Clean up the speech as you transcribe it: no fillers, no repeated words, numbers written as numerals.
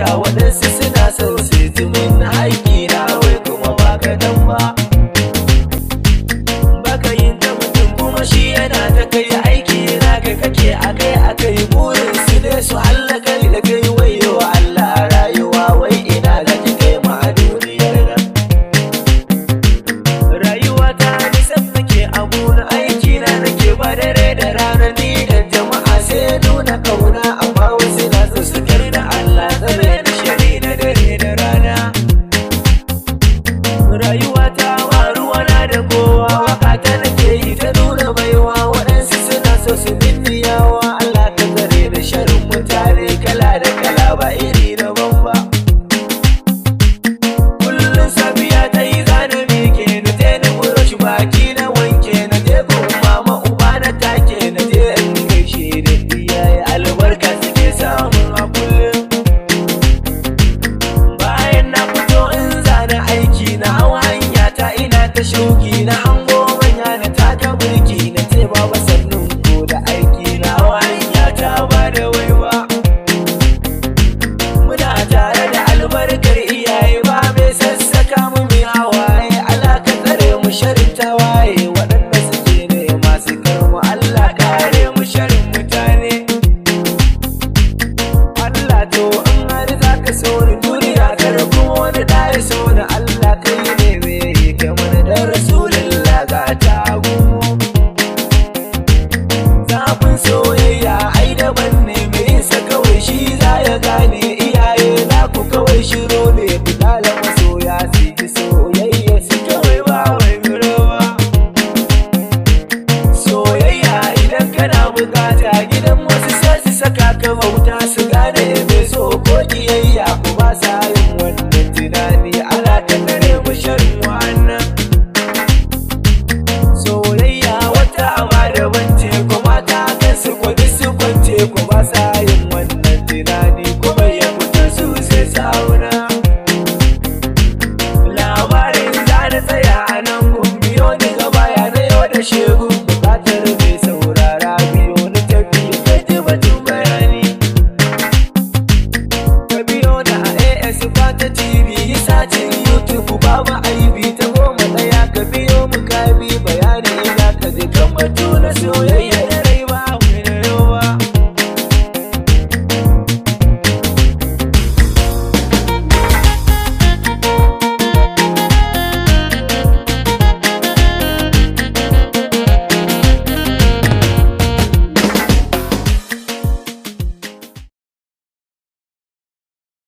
daraja waɗansu suna son su ji min haƙi na wai kuma ba kaɗan ba. Baka yin ta mutum kuma shi yana ta kai aiki na kai kake akai burin su ne su hallaka da kai wayo Allah rayuwa wai ina da kai ma a duniyar nan. Rayuwa ta nisan nake abu na aiki na nake ba dare da rana ni da jama'a sai nuna kauna amma wasu na so su kar da Allah tsare da shari na dare da rana. Rayuwa ta waruwa na da kowa waka ta nake yi ta nuna baiwa waɗansu suna so su binni yawa Allah ta tsare da sharin mutane kala da kala ba iri daban ba. Kullum safiya ta yi zane meke na je na burush baki na wanke na je gun mama uba na take na je in gaishe da iyaye albarka suke samun a kullum. Bayan na fito in zana aiki na hau hanya ta ina ta shauki na